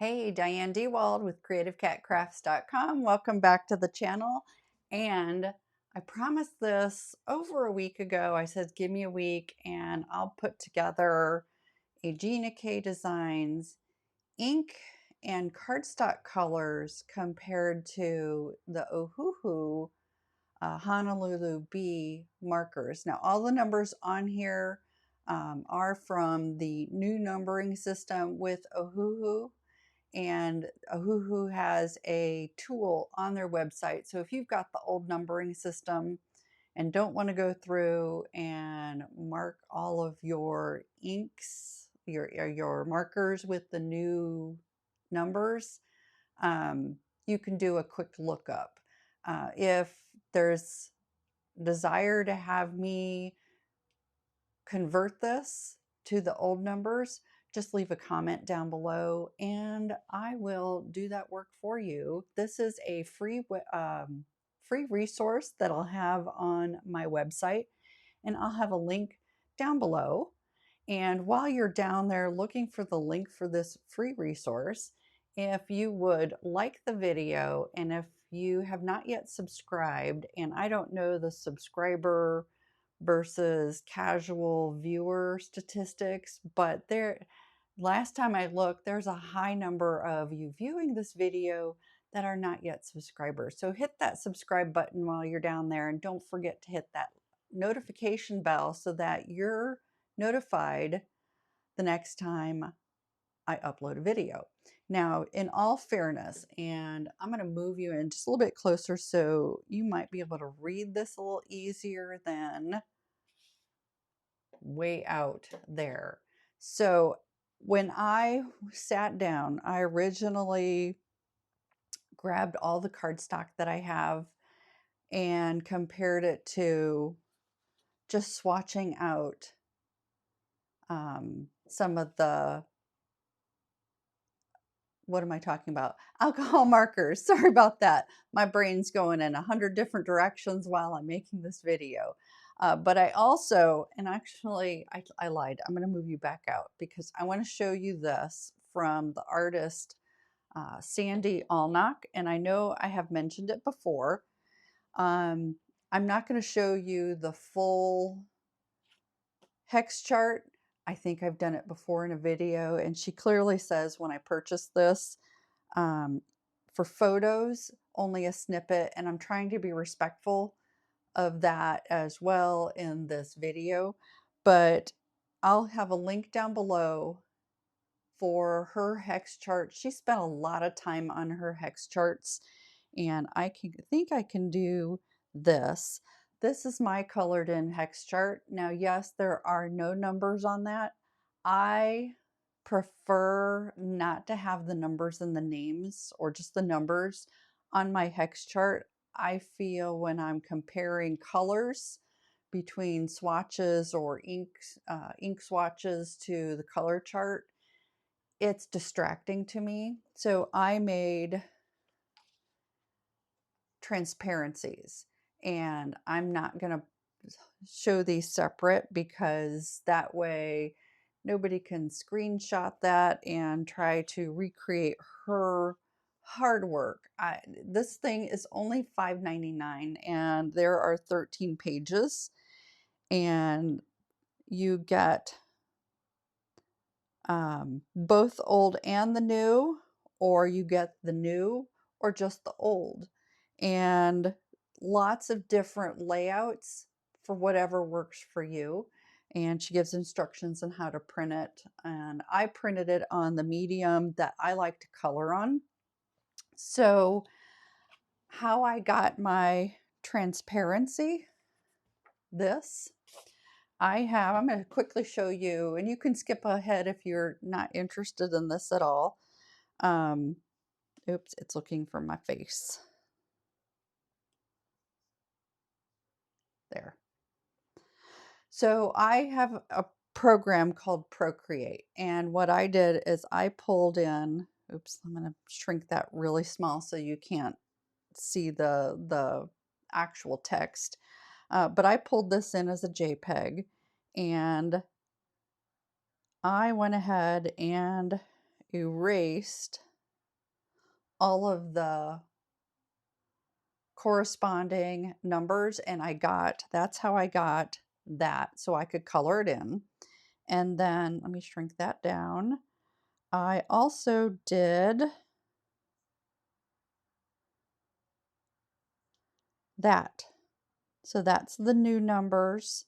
Hey, Diane DeWald with CreativeCatCrafts.com. Welcome back to the channel. And I promised this over a week ago. I said, give me a week and I'll put together a Gina K Designs ink and cardstock colors compared to the Ohuhu Honolulu B markers. Now, all the numbers on here are from the new numbering system with Ohuhu. And Ohuhu has a tool on their website. So if you've got the old numbering system and don't want to go through and mark all of your inks, your markers with the new numbers, you can do a quick lookup. If there's desire to have me convert this to the old numbers, just leave a comment down below and I will do that work for you. This is a free resource that I'll have on my website, and I'll have a link down below. And while you're down there looking for the link for this free resource, if you would like the video, and if you have not yet subscribed, and I don't know the subscriber versus casual viewer statistics, but last time I looked, there's a high number of you viewing this video that are not yet subscribers. So hit that subscribe button while you're down there, and don't forget to hit that notification bell so that you're notified the next time I upload a video. Now, in all fairness, and I'm going to move you in just a little bit closer so you might be able to read this a little easier than way out there. So when I sat down, I originally grabbed all the cardstock that I have and compared it to just swatching out some of the, what am I talking about? Alcohol markers. Sorry about that. My brain's going in 100 different directions while I'm making this video. But I also, and actually I lied. I'm going to move you back out because I want to show you this from the artist Sandy Allnock. And I know I have mentioned it before. I'm not going to show you the full hex chart. I think I've done it before in a video, and she clearly says when I purchased this, for photos, only a snippet, and I'm trying to be respectful of that as well in this video, but I'll have a link down below for her hex chart. She spent a lot of time on her hex charts, and I think I can do this. This is my colored in hex chart. Now, yes, there are no numbers on that. I prefer not to have the numbers and the names, or just the numbers on my hex chart. I feel when I'm comparing colors between swatches or ink swatches to the color chart, it's distracting to me. So I made transparencies, and I'm not going to show these separate because that way nobody can screenshot that and try to recreate her hard work. This thing is only $5.99 and there are 13 pages, and you get both old and the new, or you get the new or just the old, and lots of different layouts for whatever works for you. And she gives instructions on how to print it, and I printed it on the medium that I like to color on. So how I got my transparency, I'm going to quickly show you, and you can skip ahead if you're not interested in this at all. Oops, it's looking for my face. There. So I have a program called Procreate, and what I did is I pulled in, oops, I'm going to shrink that really small so you can't see the actual text. But I pulled this in as a JPEG, and I went ahead and erased all of the corresponding numbers, and that's how I got that, so I could color it in. And then let me shrink that down. I also did that. So that's the new numbers.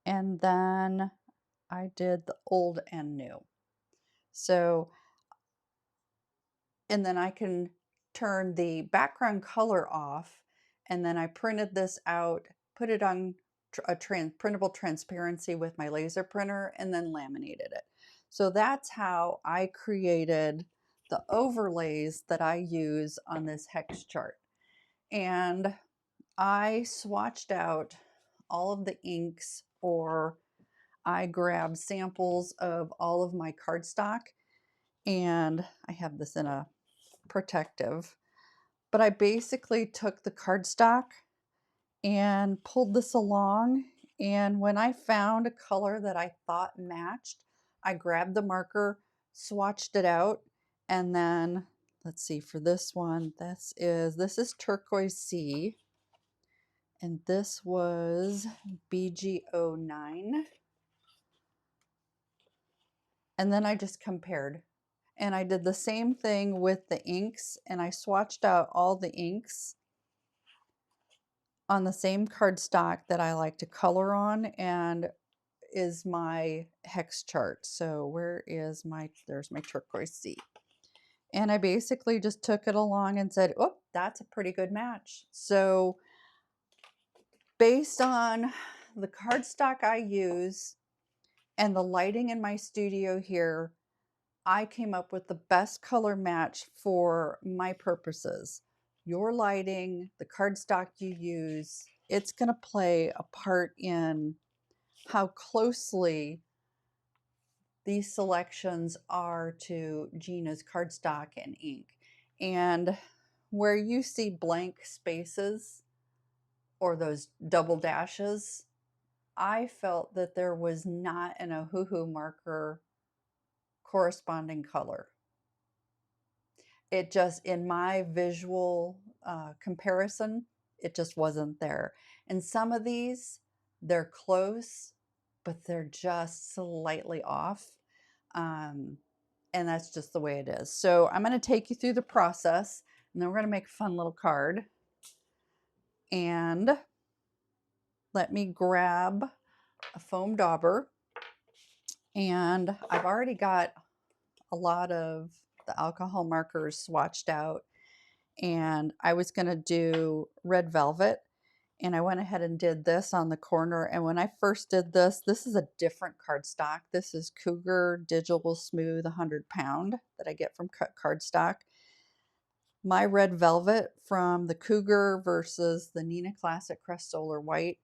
And then I did the old and new. So, and then I can turn the background color off, and then I printed this out, put it on a printable transparency with my laser printer, and then laminated it. So that's how I created the overlays that I use on this hex chart. And I swatched out all of the inks, or I grabbed samples of all of my cardstock, and I have this in a protective, but I basically took the cardstock and pulled this along, and when I found a color that I thought matched, I grabbed the marker, swatched it out, and then let's see, for this one, this is Turquoise Sea, and this was BG09. And then I just compared, and I did the same thing with the inks, and I swatched out all the inks on the same cardstock that I like to color on, and is my hex chart. So where is there's my Turquoise Sea. And I basically just took it along and said, oh, that's a pretty good match. So based on the cardstock I use and the lighting in my studio here, I came up with the best color match for my purposes. Your lighting, the cardstock you use, it's going to play a part in how closely these selections are to Gina's cardstock and ink. And where you see blank spaces or those double dashes, I felt that there was not an Ohuhu marker corresponding color. It just, in my visual comparison, it just wasn't there. And some of these, they're close, but they're just slightly off. And that's just the way it is. So I'm going to take you through the process, and then we're going to make a fun little card. And let me grab a foam dauber. And I've already got a lot of the alcohol markers swatched out, and I was going to do red velvet, and I went ahead and did this on the corner. And when I first did this is a different cardstock. This is Cougar Digital Smooth 100 pound that I get from Cardstock. My red velvet from the Cougar versus the Neenah Classic Crest Solar White,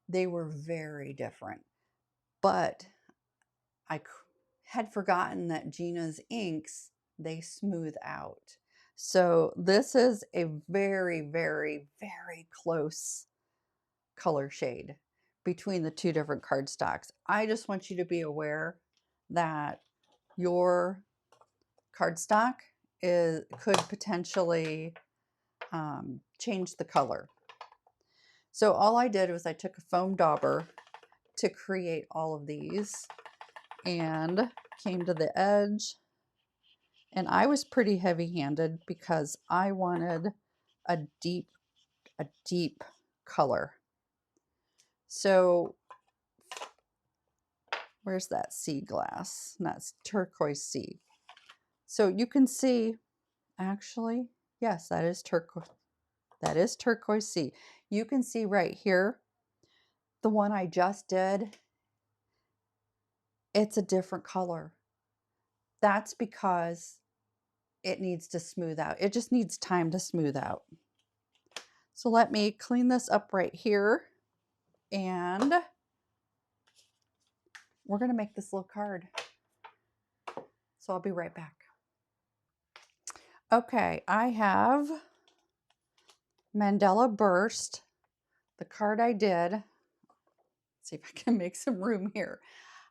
they were very different. But I had forgotten that Gina's inks, they smooth out. So this is a very, very, very close color shade between the two different cardstocks. I just want you to be aware that your cardstock could potentially change the color. So all I did was I took a foam dauber to create all of these, and came to the edge, and I was pretty heavy-handed because I wanted a deep color. So where's that sea glass? That's Turquoise Sea. So you can see, actually, yes, that is turquoise. That is Turquoise Sea. You can see right here, the one I just did, it's a different color. That's because it needs to smooth out. It just needs time to smooth out. So let me clean this up right here, and we're going to make this little card. So I'll be right back. Okay, I have Mandala Burst, the card I did. Let's see if I can make some room here.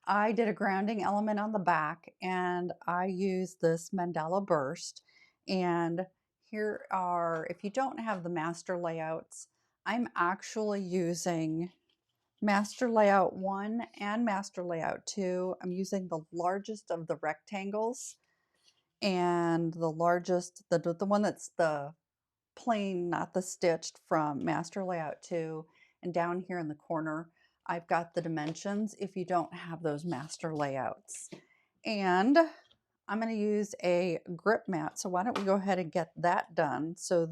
I did a grounding element on the back, and I used this Mandala Burst. And here are, if you don't have the master layouts, I'm actually using master layout 1 and master layout 2. I'm using the largest of the rectangles, and the largest, the one that's the plain, not the stitched, from master layout 2. And down here in the corner, I've got the dimensions if you don't have those master layouts. And I'm going to use a grip mat. So why don't we go ahead and get that done. So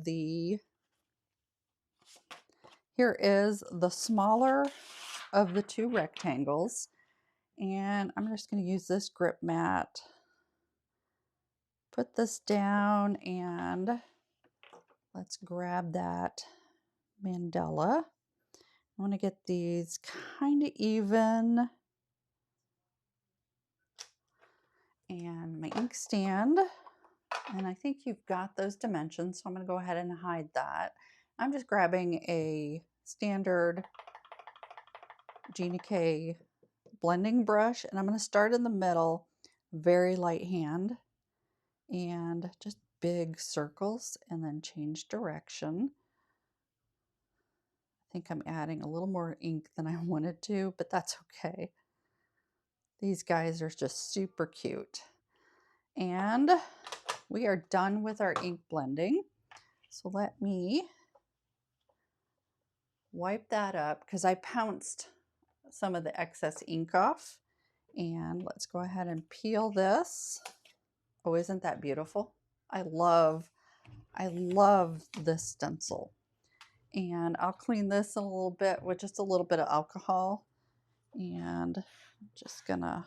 here is the smaller of the two rectangles. And I'm just going to use this grip mat. Put this down, and let's grab that mandala. I want to get these kind of even. And my ink stand. And I think you've got those dimensions, so I'm going to go ahead and hide that. I'm just grabbing a standard Gina blending brush, and I'm going to start in the middle, very light hand, and just big circles, and then change direction. I think I'm adding a little more ink than I wanted to, but that's okay. These guys are just super cute. And we are done with our ink blending. So let me wipe that up because I pounced some of the excess ink off. And let's go ahead and peel this. Oh, isn't that beautiful? I love this stencil. And I'll clean this a little bit with just a little bit of alcohol. And I'm just gonna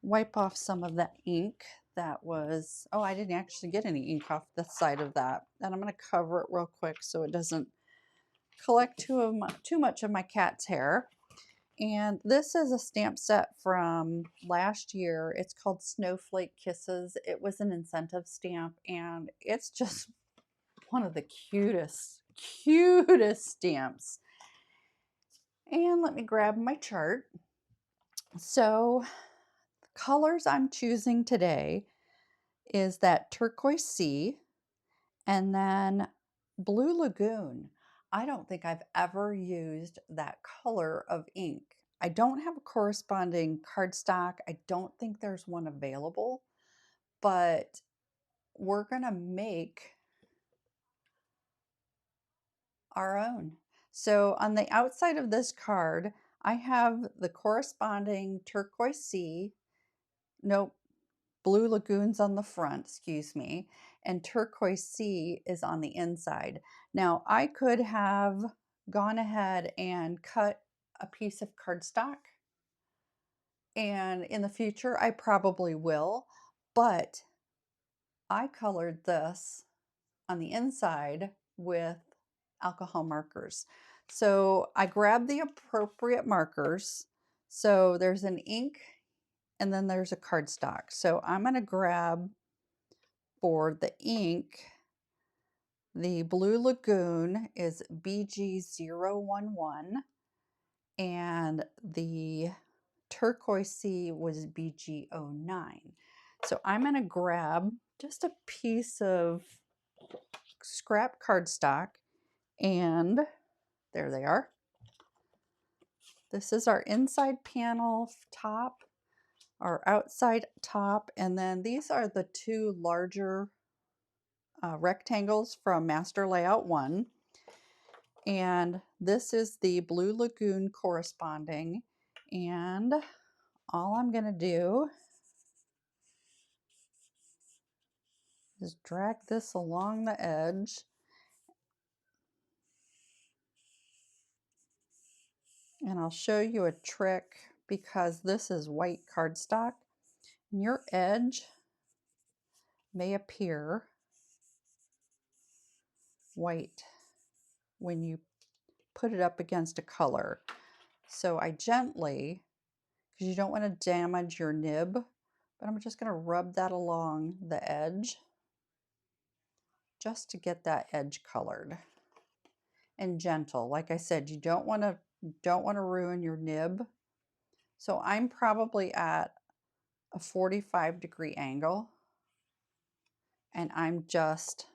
wipe off some of that ink that was, oh, I didn't actually get any ink off the side of that. And I'm gonna cover it real quick so it doesn't collect too much of my cat's hair. And this is a stamp set from last year. It's called Snowflake Kisses. It was an incentive stamp, and it's just one of the cutest stamps. And let me grab my chart. So the colors I'm choosing today is that Turquoise Sea and then Blue Lagoon. I don't think I've ever used that color of ink. I don't have a corresponding cardstock. I don't think there's one available, but we're gonna make our own. So on the outside of this card, I have the corresponding Turquoise Sea, nope, Blue Lagoons on the front, excuse me, and Turquoise Sea is on the inside. Now, I could have gone ahead and cut a piece of cardstock, and in the future, I probably will, but I colored this on the inside with alcohol markers. So I grabbed the appropriate markers. So there's an ink and then there's a cardstock. So I'm going to grab for the ink, the Blue Lagoon is BG011 and the Turquoise Sea was BG09. So I'm going to grab just a piece of scrap cardstock, and there they are. This is our inside panel top, our outside top, and then these are the two larger rectangles from Master Layout 1. And this is the Blue Lagoon corresponding. And all I'm going to do is drag this along the edge. And I'll show you a trick because this is white cardstock. And your edge may appear white when you put it up against a color. So I gently, because you don't want to damage your nib, but I'm just going to rub that along the edge just to get that edge colored. And gentle. Like I said, you don't want to ruin your nib. So I'm probably at a 45-degree angle. and I'm just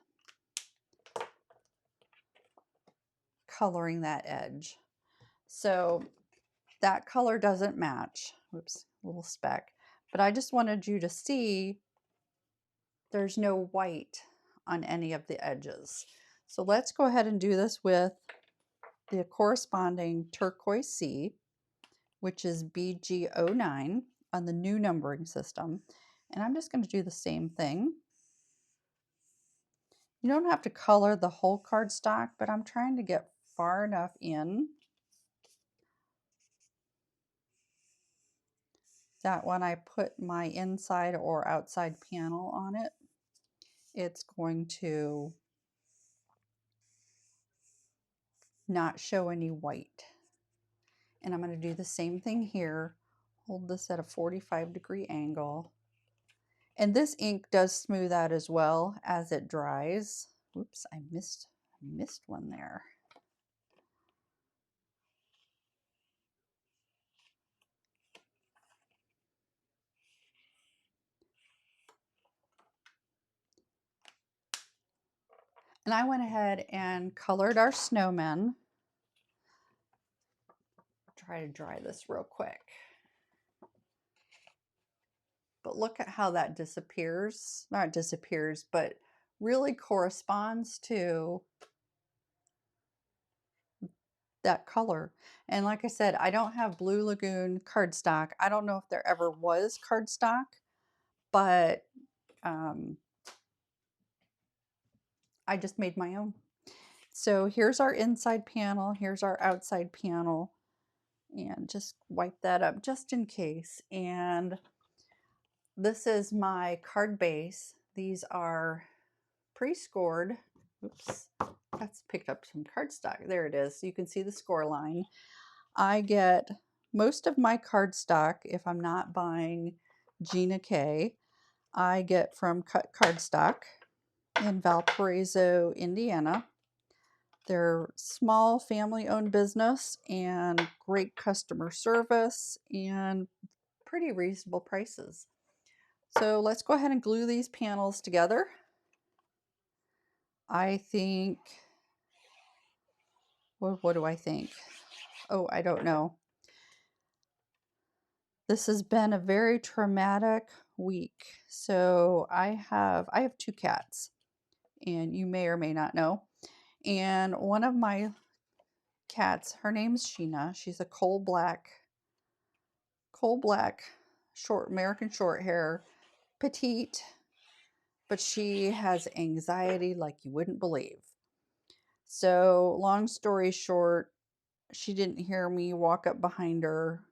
coloring that edge. So that color doesn't match. Whoops, a little speck. But I just wanted you to see there's no white on any of the edges. So let's go ahead and do this with the corresponding Turquoise Sea, which is BG09 on the new numbering system. And I'm just going to do the same thing. You don't have to color the whole cardstock, but I'm trying to get far enough in that when I put my inside or outside panel on it, it's going to not show any white. And I'm going to do the same thing here. Hold this at a 45-degree angle. And this ink does smooth out as well as it dries. Oops, I missed one there. And I went ahead and colored our snowmen. Try to dry this real quick. But look at how that disappears. Not disappears, but really corresponds to that color. And like I said, I don't have Blue Lagoon cardstock. I don't know if there ever was cardstock, but I just made my own. So here's our inside panel, here's our outside panel, and just wipe that up just in case. And this is my card base. These are pre-scored. Oops, that's picked up some cardstock. There it is. You can see the score line. I get most of my cardstock, if I'm not buying Gina K, I get from Cut Cardstock in Valparaiso, Indiana. They're small family-owned business and great customer service and pretty reasonable prices. So let's go ahead and glue these panels together. I think, what do I think? Oh, I don't know. This has been a very traumatic week. So I have 2 cats, and you may or may not know. And one of my cats, her name's Gina. She's a coal black short American short hair, petite, but she has anxiety like you wouldn't believe. So long story short, she didn't hear me walk up behind her.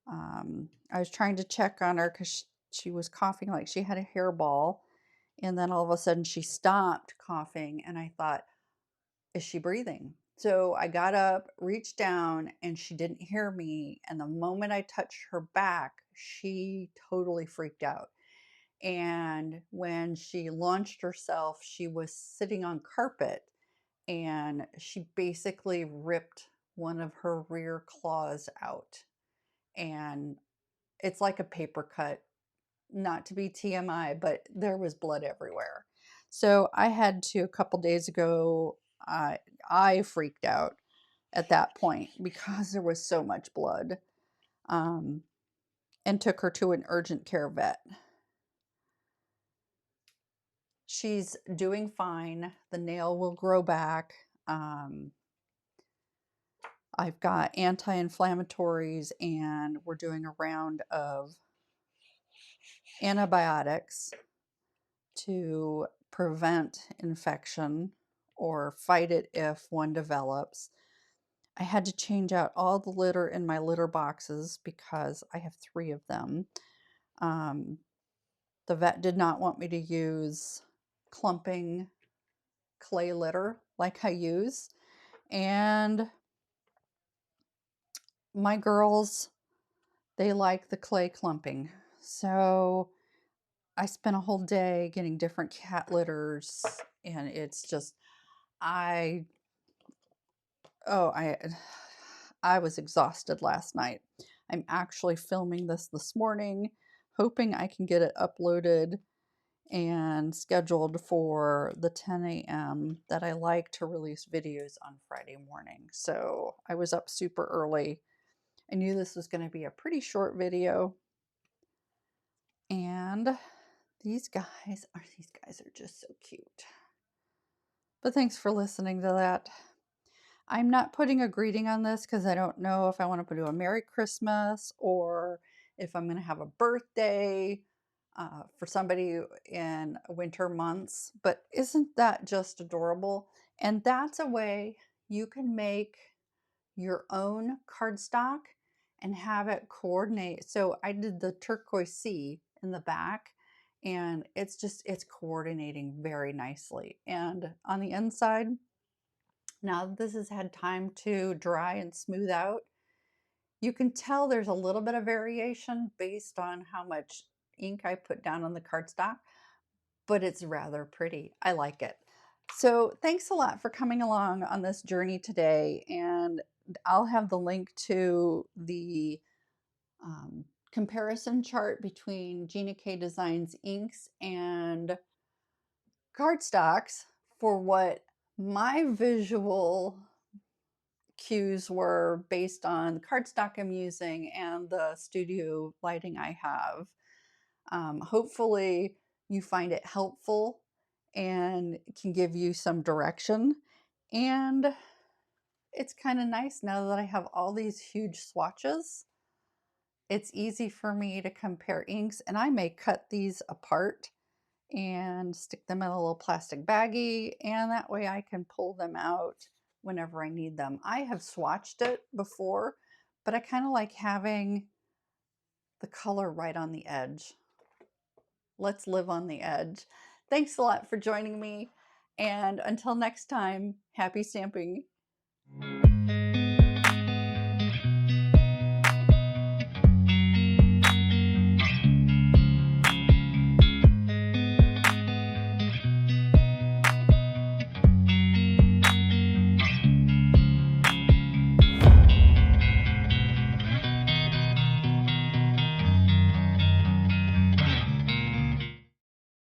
I was trying to check on her because she was coughing like she had a hairball, and then all of a sudden she stopped coughing, and I thought, is she breathing? So I got up, reached down, and she didn't hear me. And the moment I touched her back, she totally freaked out. And when she launched herself, she was sitting on carpet, and she basically ripped one of her rear claws out. And it's like a paper cut, not to be TMI, but there was blood everywhere. So I had to, a couple days ago, I freaked out at that point because there was so much blood, and took her to an urgent care vet. She's doing fine. The nail will grow back. I've got anti-inflammatories, and we're doing a round of antibiotics to prevent infection or fight it if one develops. I had to change out all the litter in my litter boxes because I have 3 of them. The vet did not want me to use clumping clay litter like I use. And my girls, they like the clay clumping. So I spent a whole day getting different cat litters, and it's just, I was exhausted last night. I'm actually filming this morning, hoping I can get it uploaded and scheduled for the 10 a.m. that I like to release videos on Friday morning. So I was up super early. I knew this was going to be a pretty short video. And these guys are just so cute. But thanks for listening to that. I'm not putting a greeting on this because I don't know if I want to do a Merry Christmas or if I'm going to have a birthday for somebody in winter months. But isn't that just adorable? And that's a way you can make your own cardstock and have it coordinate. So I did the Turquoise Sea in the back, and it's coordinating very nicely. And on the inside, now that this has had time to dry and smooth out, you can tell there's a little bit of variation based on how much ink I put down on the cardstock, but it's rather pretty. I like it. So thanks a lot for coming along on this journey today, and I'll have the link to the comparison chart between Gina K Designs inks and cardstocks for what my visual cues were based on the cardstock I'm using and the studio lighting I have. Hopefully you find it helpful and can give you some direction. And it's kind of nice now that I have all these huge swatches. It's easy for me to compare inks, and I may cut these apart and stick them in a little plastic baggie, and that way I can pull them out whenever I need them. I have swatched it before, but I kind of like having the color right on the edge. Let's live on the edge. Thanks a lot for joining me, and until next time, happy stamping.